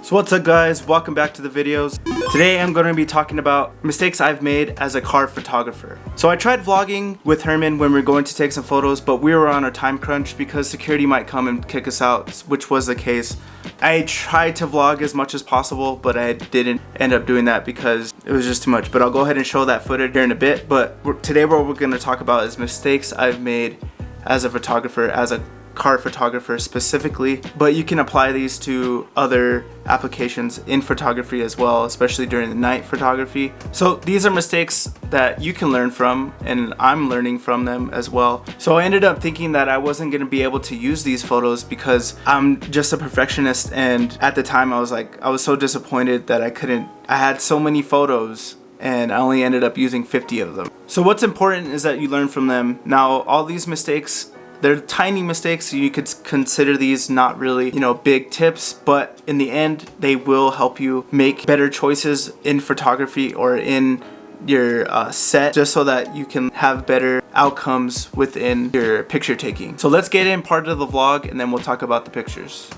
So what's up guys, welcome back to the videos. Today I'm going to be talking about mistakes I've made as a car photographer. So I tried vlogging with Herman when we were going to take some photos, but we were on a time crunch because security might come and kick us out, which was the case. I tried to vlog as much as possible, but I didn't end up doing that because it was just too much. But I'll go ahead and show that footage here in a bit. But today what we're going to talk about is mistakes I've made as a photographer, as a car photographer specifically, but you can apply these to other applications in photography as well, especially during the night photography. So these are mistakes that you can learn from, and I'm learning from them as well. So I ended up thinking that I wasn't going to be able to use these photos because I'm just a perfectionist, and at the time I was so disappointed that I had so many photos and I only ended up using 50 of them. So what's important is that you learn from them. Now all these mistakes, they're tiny mistakes, so you could consider these not really, big tips, but in the end, they will help you make better choices in photography or in your set, just so that you can have better outcomes within your picture taking. So let's get in part of the vlog and then we'll talk about the pictures.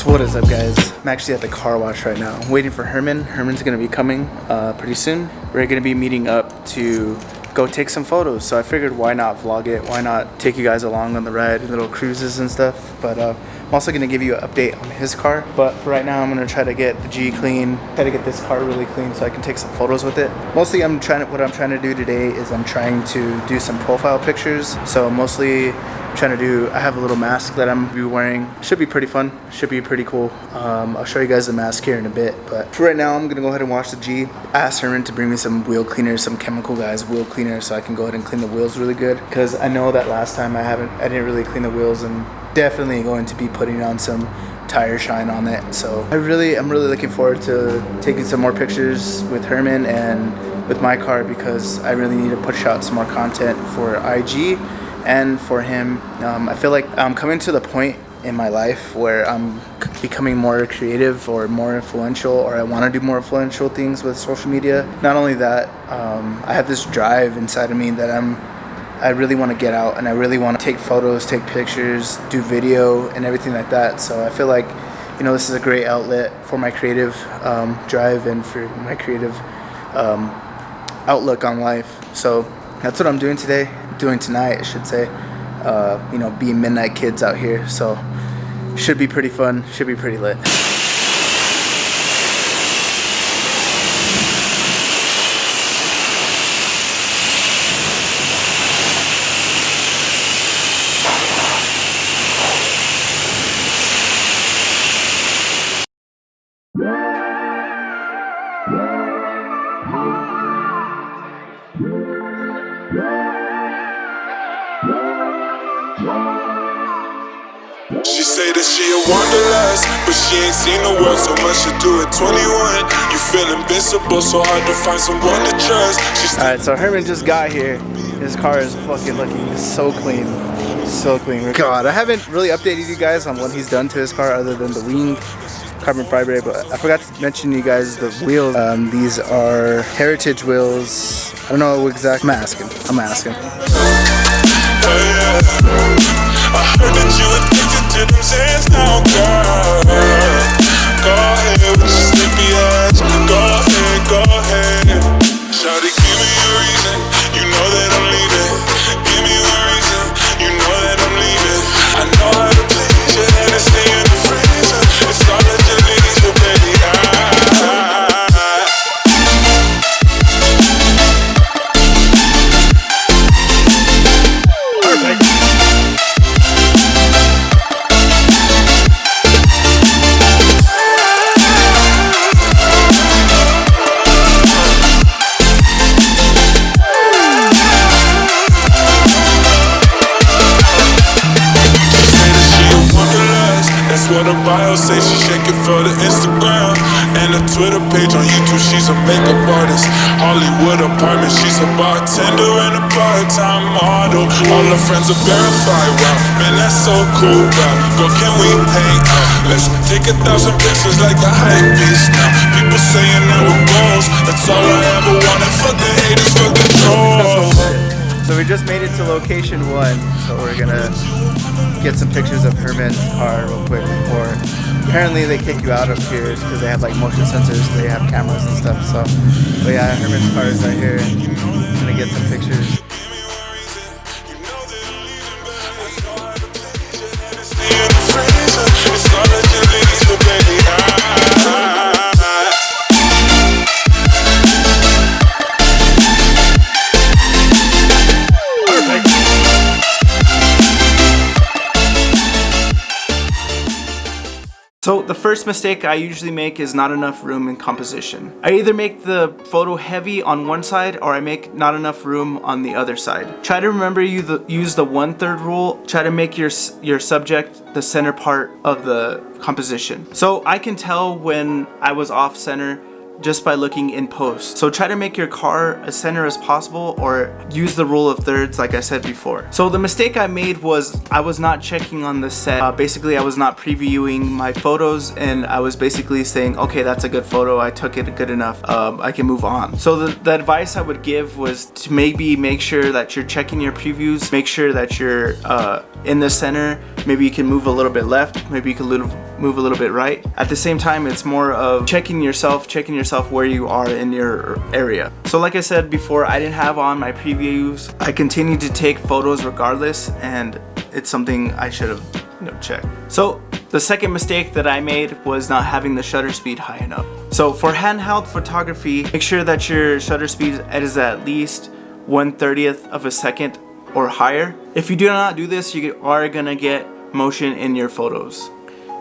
What is up guys? I'm actually at the car wash right now. I'm waiting for Herman. Herman's gonna be coming pretty soon. We're gonna be meeting up to go take some photos. So I figured why not vlog it? Why not take you guys along on the ride, little cruises and stuff. But I'm also gonna give you an update on his car. But for right now, I'm gonna try to get the G clean, try to get this car really clean so I can take some photos with it. Mostly what I'm trying to do today is I'm trying to do some profile pictures. So mostly I have a little mask that I'm gonna be wearing. Should be pretty fun, should be pretty cool. I'll show you guys the mask here in a bit, but for right now I'm gonna go ahead and wash the G. I asked Herman to bring me some wheel cleaner, some Chemical Guys wheel cleaner, so I can go ahead and clean the wheels really good, because I know that last time I didn't really clean the wheels, and definitely going to be putting on some tire shine on it. So I'm really looking forward to taking some more pictures with Herman and with my car, because I really need to push out some more content for IG and for him. I feel like I'm coming to the point in my life where I'm becoming more creative or more influential, or I want to do more influential things with social media. Not only that, I have this drive inside of me that I really want to get out, and I really want to take photos, take pictures, do video and everything like that. So I feel like this is a great outlet for my creative drive and for my creative outlook on life. So that's what I'm doing tonight, I should say. Being midnight kids out here, so should be pretty fun, should be pretty lit. She say that she a wanderlust, but she ain't seen the world so much to do at 21. You feel invincible, so hard to find someone to trust. Alright, so Herman just got here. His car is fucking looking so clean. So clean. God, I haven't really updated you guys on what he's done to his car other than the wing carbon fiber, but I forgot to mention to you guys the wheels. These are Heritage wheels. I don't know exactly. I'm asking. I heard that you addicted to them sands now, girl. Go ahead with your sleepy ass. Go ahead. Shawty, give me a reason. You know that I'm leaving. Give me a reason. You know that I'm leaving. I know how to please you, and it's stay in the freezer. It's all at your leisure, baby. What her bio say, she shaking for the Instagram. And a Twitter page on YouTube, she's a makeup artist. Hollywood apartment, she's a bartender and a part-time model. All her friends are verified, wow, man, that's so cool, wow. Girl, can we hang out? Let's take 1,000 pictures like a hype beast now. People saying that we're goals, that's all I ever wanted. Fuck the haters, fuck the trolls. So we just made it to location 1, so we're gonna get some pictures of Herman's car real quick before. Apparently they kick you out of here because they have like motion sensors, they have cameras and stuff. So, but yeah, Herman's car is right here. I'm gonna get some pictures. So the first mistake I usually make is not enough room in composition. I either make the photo heavy on one side or I make not enough room on the other side. Try to remember use the 1/3 rule. Try to make your subject the center part of the composition. So I can tell when I was off center just by looking in post. So try to make your car as center as possible or use the rule of thirds like I said before. So the mistake I made was I was not checking on the set. Basically I was not previewing my photos and I was basically saying, okay, that's a good photo, I took it good enough, I can move on. So the advice I would give was to maybe make sure that you're checking your previews, make sure that you're in the center, maybe you can move a little bit left, maybe you can move a little bit right. At the same time, it's more of checking yourself where you are in your area. So like I said before, I didn't have on my previews. I continued to take photos regardless, and it's something I should have checked. So the second mistake that I made was not having the shutter speed high enough. So for handheld photography, make sure that your shutter speed is at least 1/30th of a second or higher. If you do not do this, you are gonna get motion in your photos.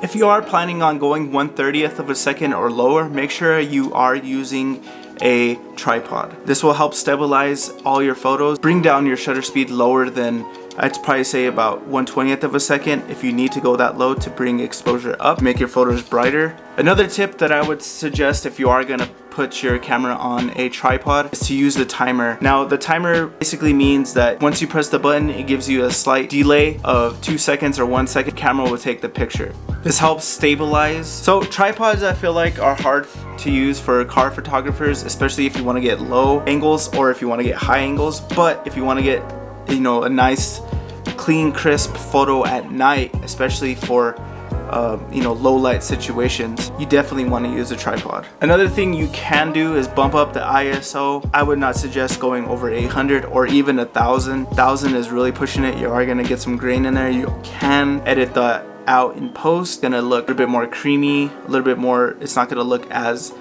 If you are planning on going 1/30th of a second or lower, make sure you are using a tripod. This will help stabilize all your photos. Bring down your shutter speed lower than, I'd probably say about 1/20th of a second if you need to go that low to bring exposure up, make your photos brighter. Another tip that I would suggest if you are gonna put your camera on a tripod is to use the timer. Now the timer basically means that once you press the button, it gives you a slight delay of 2 seconds or 1 second. Camera will take the picture. This helps stabilize. So tripods I feel like are hard to use for car photographers, especially if you want to get low angles or if you want to get high angles. But if you want to get a nice clean crisp photo at night, especially for low light situations, you definitely want to use a tripod. Another thing you can do is bump up the ISO. I would not suggest going over 800 or even 1,000. 1,000 is really pushing it. You are going to get some grain in there. You can edit that out in post. It's gonna look a little bit more creamy, a little bit more, it's not gonna look as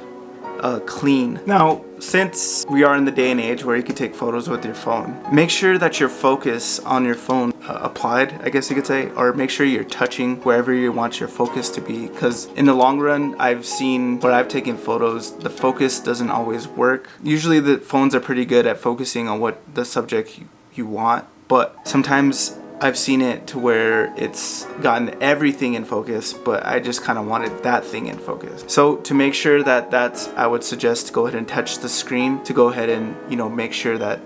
clean. Now, since we are in the day and age where you can take photos with your phone, make sure that your focus on your phone applied, I guess you could say, or make sure you're touching wherever you want your focus to be, because in the long run, I've seen where I've taken photos, the focus doesn't always work. Usually the phones are pretty good at focusing on what the subject you want, but sometimes I've seen it to where it's gotten everything in focus, but I just kind of wanted that thing in focus. So to make sure I would suggest to go ahead and touch the screen to go ahead and, make sure that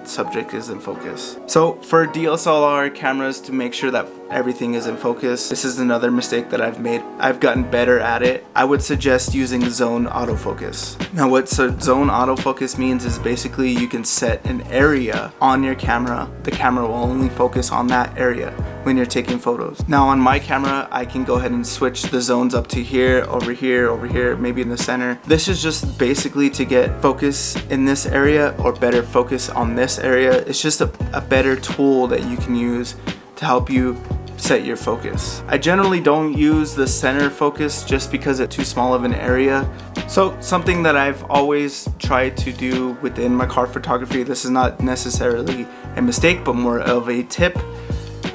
subject is in focus. So for DSLR cameras, to make sure that everything is in focus, this is another mistake that I've made. I've gotten better at it. I would suggest using zone autofocus. Now what zone autofocus means is basically you can set an area on your camera. The camera will only focus on that area when you're taking photos. Now on my camera, I can go ahead and switch the zones up to here, over here, maybe in the center. This is just basically to get focus in this area or better focus on this area. It's just a better tool that you can use to help you set your focus. I generally don't use the center focus just because it's too small of an area. So something that I've always tried to do within my car photography, this is not necessarily a mistake but more of a tip.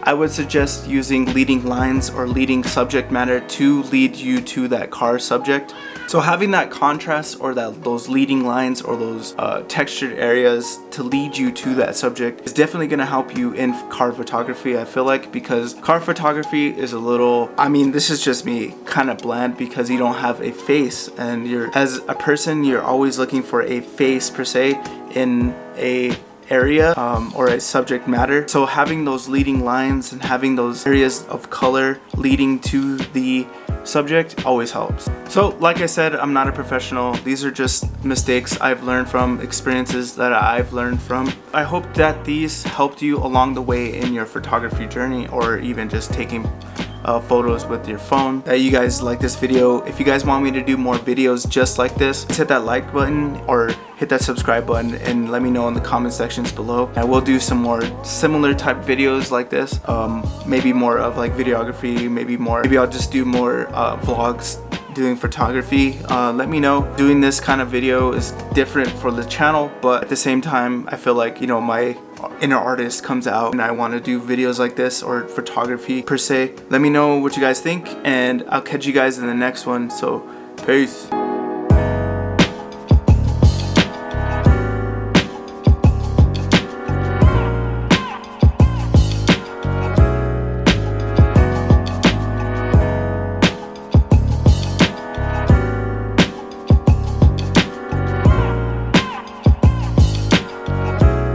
I would suggest using leading lines or leading subject matter to lead you to that car subject. So having that contrast or those leading lines or those textured areas to lead you to that subject is definitely going to help you in car photography, I feel like, because car photography is a little, I mean, this is just me, kind of bland because you don't have a face, and as a person you're always looking for a face per se in a area or a subject matter. So having those leading lines and having those areas of color leading to the subject always helps. So like I said, I'm not a professional. These are just mistakes I've learned from, experiences that I've learned from. I hope that these helped you along the way in your photography journey, or even just taking photos with your phone. That you guys like this video. If you guys want me to do more videos just like this, just hit that like button or hit that subscribe button and let me know in the comment sections below. I will do some more similar type videos like this, maybe more of like videography, maybe I'll just do more vlogs doing photography. Let me know. Doing this kind of video is different for the channel, but at the same time I feel like, you know, my inner artist comes out and I want to do videos like this or photography per se. Let me know what you guys think, and I'll catch you guys in the next one. So peace.